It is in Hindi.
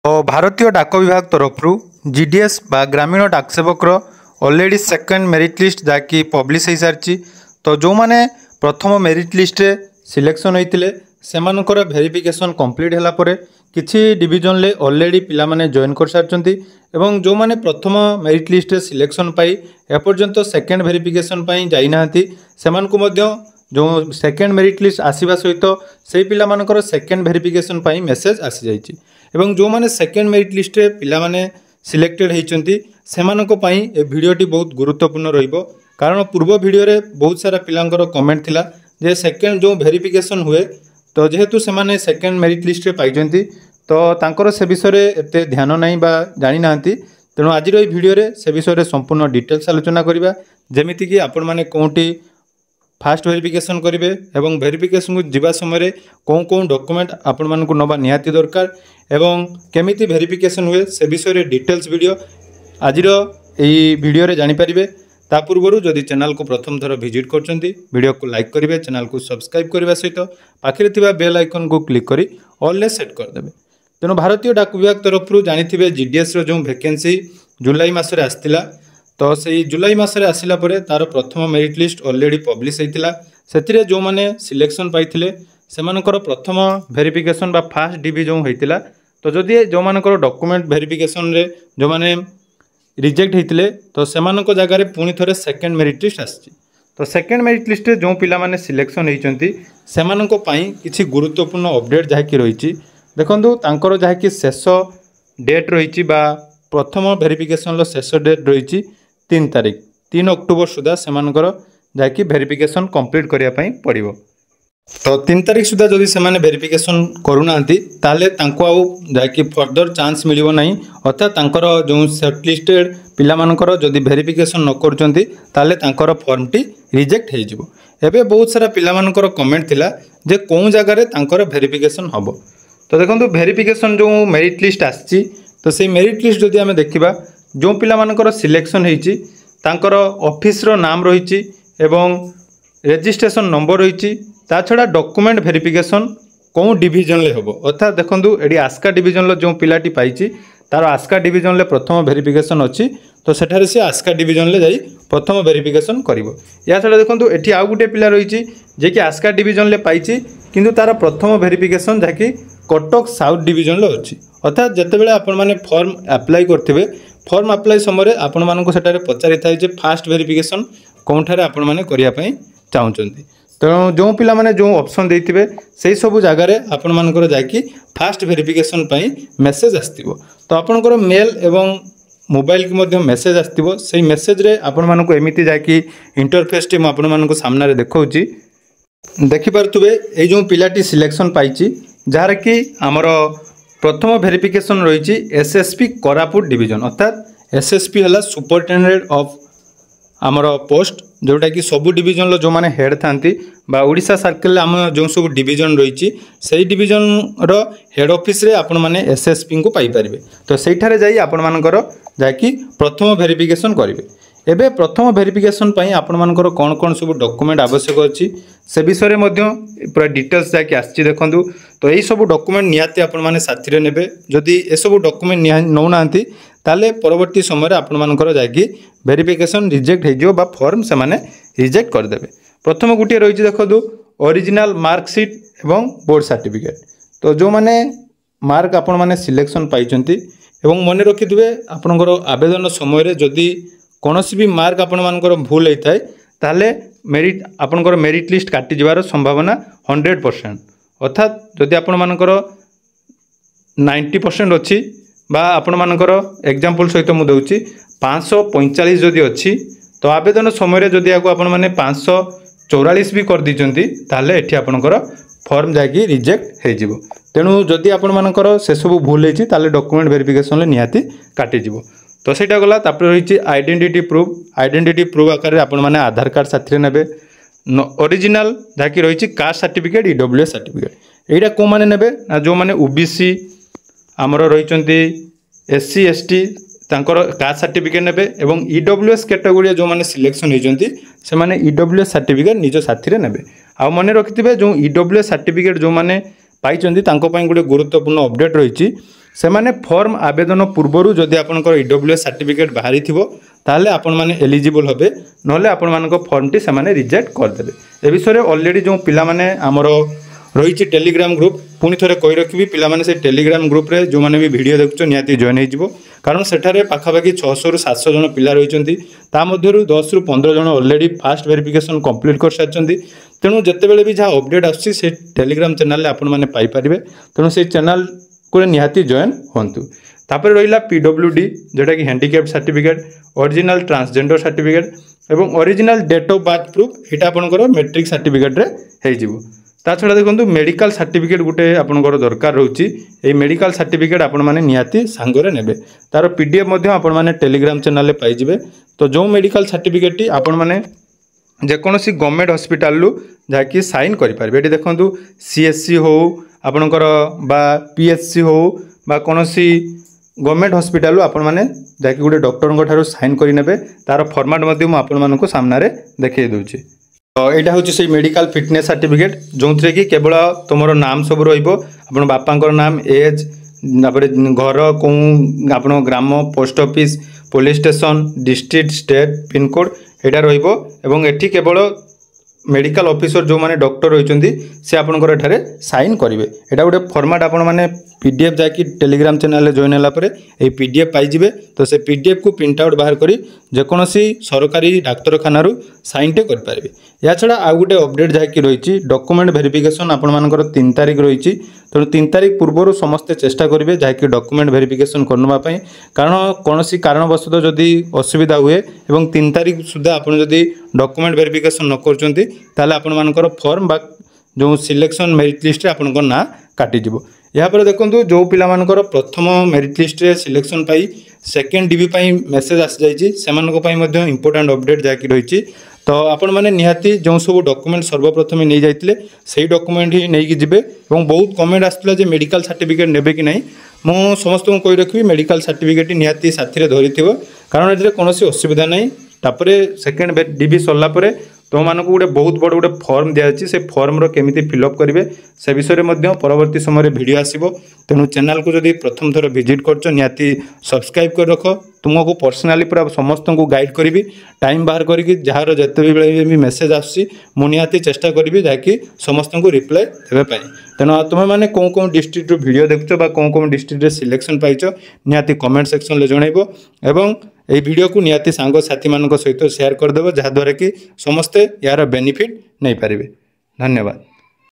भारतीय डाक विभाग तरफ जीडीएस बा ग्रामीण डाक सेवकर ऑलरेडी सेकंड मेरिट लिस्ट जहाँकि पब्लिश हो सारी। तो जो मैंने प्रथम मेरिट लिस्ट रे सिलेक्शन होते से वेरिफिकेशन कंप्लीट होला परे किछि डिविजन ले ऑलरेडी पिला माने जॉइन कर सारचंती एवं जो माने प्रथम मेरिट लिस्ट रे सिलेक्शन पाई एपर्यंत सेकंड वेरिफिकेशन पाई जाई नाहंती सेमानकु मध्य जो सेकंड मेरिट लिस्ट आसीबा सहित से पिला मानकर सेकंड वेरिफिकेशन पाई मेसेज आसी जाइछि एवं जो माने सेकंड मेरिट लिस्ट रे पिला माने सिलेक्टेड होइचंती सेमानको पाई ए वीडियोटी बहुत गुरुत्वपूर्ण रहिबो कारण पूर्व वीडियो रे बहुत सारा पिलांकर कमेंट थिला जे सेकंड जो वेरिफिकेशन हुए तो जेहेतु से सेकंड मेरिट लिस्ट रे पाइचंती तो तांकर से विषय रे एते ध्यान नहीं बा जानी नांती तेणु आज वीडियो रे से विषय रे संपूर्ण डिटेल्स आलोचना करिबा जेमिति कि आपण माने कोंटी फास्ट वेरिफिकेशन करेंगे एवं वेरिफिकेशन को जीवा समय कौन कौन डॉक्यूमेंट आपण मानकु नबा निहाती दरकार एवं केमिति वेरिफिकेशन हुए से विषय डिटेल्स वीडियो आज वीडियो रे जानि परिबे। ता पूर्व जदि चैनल को प्रथम थर विजिट करछंती वीडियो को लाइक करेंगे चैनल को सब्सक्राइब करने सहित पाखरे थिबा बेल आइकन को क्लिक करी ऑल ले सेट कर देबे। तेणु भारतीय डाक विभाग तरफ जानिथिबे जीडीएस रो जो वैकेंसी जुलाई मासरे आस्तिला तो से जुलाई मासरे आसिला परे तार प्रथम मेरिट लिस्ट ऑलरेडी पब्लिश होइतिला सेतिरे जो माने सिलेक्शन पाइथिले सेमानकर प्रथम वेरिफिकेशन बा फास्ट डिवीजन होइतिला तो जदि जो मानकर डॉक्यूमेंट वेरिफिकेशन रे जो माने रिजेक्ट होइतिले तो सेमानक जगह पुणी थरे सेकंड मेरिट लिस्ट आछि तो सेकंड मेरिट लिस्ट रे जो पिला माने सिलेक्शन होइचंती सेमानक पई किछि गुरुत्वपूर्ण अपडेट जाकी रहिछि देखंतु तांकर जाकी शेष डेट रहिछि बा प्रथम वेरिफिकेशन लो शेष डेट रहिछि 3 तारीख 3 अक्टोबर सुधा सेमानकर जाकी वेरिफिकेशन कंप्लीट करिया पई पड़िबो। तो 3 तारीख सुधा जदि सेमाने वेरिफिकेशन करूनांती ताले तांको आउ जाकी फर्दर चांस मिलिबो नाही अर्थात तांकर जो शॉर्टलिस्टेड पिला मानकर जदि वेरिफिकेशन न करूचंती ताले तांकर फॉर्म टी रिजेक्ट हे जिवो। एबे बहुत सारा पिला मानकर कमेंट थिला जे कोन जगह रे तांकर वेरिफिकेशन हबो तो देखंतु वेरिफिकेशन जो मेरिट लिस्ट आछि तो से मेरिट लिस्ट जदि हमें देखिबा जो पिला मानकर सिलेक्शन होइछि तांकर ऑफिस रो नाम रहिछि एवं रजिस्ट्रेशन नंबर रहिछि ता छडा डॉक्यूमेंट वेरिफिकेशन कोन डिवीजन ले हबो अर्थात देखंतु एडी आस्का डिवीजन लो जो पिलाटी पाइछि तार आस्का डिवीजन ले प्रथम वेरिफिकेशन अछि तो सेठारे से आस्का डिवीजन ले जाई प्रथम वेरिफिकेशन करिवो। या छडा देखंतु एठी आउ गुटे पिला रहिछि जे कि आस्का डिवीजन ले पाइछि किंतु तार प्रथम वेरिफिकेशन जाकी कटक साउथ डिवीजन लो अछि अर्थात जतेबेले आपण माने फॉर्म अप्लाई करथिबे फॉर्म अप्लाई समय आपण मानकु सेटारे पचारि थाइ जे फास्ट वेरिफिकेशन कोनठारे आपण माने करिया पई चाहुचंती तो जो पिला माने जो ऑप्शन देथिबे सेही सब जगह रे आपण मानकर जाकी फास्ट वेरिफिकेशन पई मेसेज आस्तिबो तो आपनकर मेल एवं मोबाइल की मध्य मेसेज आस्तिबो सेही मेसेज रे आपण मानकु एमिति जाकी इंटरफेस टी म आपण मानकु सामना रे देखौची देखि परतुबे ए जो पिलाटी सिलेक्शन पाइची जार कि हमर प्रथम वेरिफिकेशन रही एसएसपी कोरापुट डिवीजन अर्थात एसएसपी हला सुपरिटेंडेंट ऑफ आमर पोस्ट जोटा कि सबू डिवीजन लो जो माने हेड थांती बा ओडिशा सर्कल आम जो सब डिवीजन रही से डिवीजन रो हेड ऑफिस रे आपण माने एसएसपी को पाई परिबे तो सेठारे जाई आपण मानकर जाकी प्रथम वेरिफिकेशन करिवे। एबे प्रथम वेरिफिकेशन पई आपण मानकर कोन कोन सब डॉक्यूमेंट आवश्यक अछि से विषय में पूरा डिटेल्स जाके आछि देखंतु तो यही सब डॉक्यूमेंट नियाते आपण माने साथी रे नेबे जदि ए सब डॉक्यूमेंट नौ नांती ताले परवर्ती समय आपण मानकर जाकी वेरिफिकेशन रिजेक्ट हे जो बा फॉर्म से माने रिजेक्ट कर देबे। प्रथम गुटी रहिछि देखंतु ओरिजिनल मार्कशीट एवं बोर्ड सर्टिफिकेट तो जो माने मार्क आपण माने सिलेक्शन पाइचंती एवं मन रखिथिबे आपनकर आवेदन समय रे जदि कोनोसी भी मार्क आपण मानकर भूल होइथाय ताले मेरिट आपनकर मेरिट लिस्ट काटि जबार संभावना 100% अर्थात जदि आपण मानकर 90% अछि बा आपण मानकर एग्जांपल सहित मु दउची 545 जदि अछि तो आवेदन समय रे जदि आको आपण माने 544 भी कर दिचंती ताले एठी आपनकर फॉर्म जाकी रिजेक्ट हे जिवो। तेणु जदि आपण मानकर से सब भूल हेछि ताले डॉक्यूमेंट वेरिफिकेशन ले निहाती काटि जिवो तो सेटा गला तापर रही आइडेंटिटी प्रूफ आकार रे आपण माने आधार कार्ड साथी रे नेबे ओरिजिनल जाकी रही कास्ट सर्टिफिकेट ईडब्ल्यूएस सर्टिफिकेट एटा को माने नेबे ना जो माने ओबीसी आमर रही एससी एसटी तांकर कास्ट सर्टिफिकेट नेबे एवं ईडब्ल्यूएस कैटेगरी जो माने सिलेक्शन होइचंती से माने ईडब्ल्यूएस सर्टिफिकेट निज साथी रे नेबे आ मने रखिथिबे जो ईडब्ल्यूएस सर्टिफिकेट जो माने पाइचंती तांको पई गुटे गुरुत्वपूर्ण अपडेट रही से माने फॉर्म आवेदन पूर्वर जदि आपंकर ईडब्ल्यूएस सर्टिफिकेट बाहरी थो ताहले आपण माने एलिजिबल हेबे नले आपण मानको फॉर्म टी से माने रिजेक्ट कर देबे। ए विषय ऑलरेडी जो पिला माने हमरो रही टेलीग्राम ग्रुप पुणी थे कही रखी पिला माने से टेलीग्राम ग्रुप रे जो माने भी वीडियो देखुछ निहाती जॉइन हो कारण सेठारे पाखापाखि 600 रु 700 जन पिला रही ता मध्यरु 10 रु 15 जन ऑलरेडी फास्ट वेरिफिकेशन कंप्लीट कर सारछंती। तेणु जितेबाला भी जहाँ अपडेट आसुछि से टेलीग्राम चैनल रे आपण माने पाई परिबे। तेणु से चैनल को निहाती जॉइन होंतु। तापर रहिला पीडब्ल्यूडी जोटा कि handicapped certificate original transgender certificate एवं original date of birth proof एटा आपनकर मैट्रिक सर्टिफिकेट रे हे जिवो। ता छड़ा देखो मेडिकल सर्टिफिकेट गोटे आपनकर दरकार रोची ए मेडिकल सर्टिफिकेट आपण माने निहाती सांगरे नेबे तार पीडीएफ मध्ये आपण माने टेलीग्राम चैनल रे पाई जिवे। तो जो मेडिकल सर्टिफिकेट टी आपण माने जेकोसी गवर्नमेंट हॉस्पिटल रु जाकि साइन करि पारबे। एटी देखंतु सीएससी हो आपनकर बा पीएचसी हो बा कोनोसी गवर्नमेंट हॉस्पिटल आपण माने जाकि गोटे डॉक्टर ठारो साइन करि नेबे तार फॉर्मेट मध्ये मु आपण मानको सामना रे देखै दोछि। तो यहाँ हूँ से मेडिकल फिटनेस सर्टिफिकेट जो थे कि केवल तुम नाम सब रहा बापा नाम एज घर कौन आप ग्राम post office police station district state pin code यहाँ रही केवल मेडिकल ऑफिसर जो माने डॉक्टर रही से आपंकर एठारे साइन करेंगे। यहाँ गोटे फॉर्मेट आपण मैंने पीडीएफ जाकि टेलीग्राम चैनल जॉइन होगापर ये पीडीएफ पाइबे। तो से पीडीएफ को प्रिंट आउट बाहर करी जेकोसी सरकारी डाक्तरखाना साइनटे करेंगे। या छड़ा आउ गोटे अपडेट जहाँकि रही डॉक्यूमेंट वेरिफिकेशन आपर 3 तारिख रही तेणु 3 तारिख पूर्व समस्ते चेष्टा करेंगे जहाँकि डॉक्यूमेंट वेरिफिकेशन करने कारण कौन कारणवशत जदि असुविधा हुए और 3 तारिख सुधा आप डॉक्यूमेंट वेरिफिकेशन न कर फॉर्म बा जो सिलेक्शन मेरिट लिस्ट रे आपन ना काटिजिवो। यहाँ पर देखो जो पिला मानकर प्रथम मेरिट लिस्ट रे सिलेक्शन पाई सेकेंड डीबी पाई मेसेज आसी जाइए से इंपोर्टेंट अपडेट जहाँकि रही। तो आपण मैंने निहाती जो सब डॉक्यूमेंट सर्वप्रथम नहीं जाइए से डॉक्यूमेंट ही नहीं जिबे। बहुत कमेंट आसला जे मेडिकल सर्टिफिकेट नेबे कि नहीं मु समस्त को कही रखी मेडिकल सर्टिफिकेट निहाती साथी धरी थो कारण ये कौन असुविधा नहीं। तापर सेकेंड डीबी सरला तुम मानक गोटे बहुत बड़ गोटे फॉर्म दिखाई से फॉर्म केमिति फिलअप करेंगे से विषय में परवर्ती समय वीडियो आसो। तेणु चैनल को जब प्रथम थर विजिट कर निहाती सब्सक्राइब कर रख तुमको पर्सनाली पूरा समस्त को गाइड करी टाइम बाहर करके जार जिते भी मेसेज आसती चेष्टा करी जहाँकि समस्त को रिप्लाई देवाई। तेणु तुम मैंने कौन कौन डिस्ट्रिक्ट वीडियो देखुच कौन कौन डिस्ट्रिक्ट सिलेक्शन पाइच निहाती कमेंट सेक्शन में जनइब एवं ये वीडियो को निहाती सांग साथी मान सहित शेयर करदेव जहाँद्वारा कि समस्ते यार बेनिफिट नहीं पारे। धन्यवाद।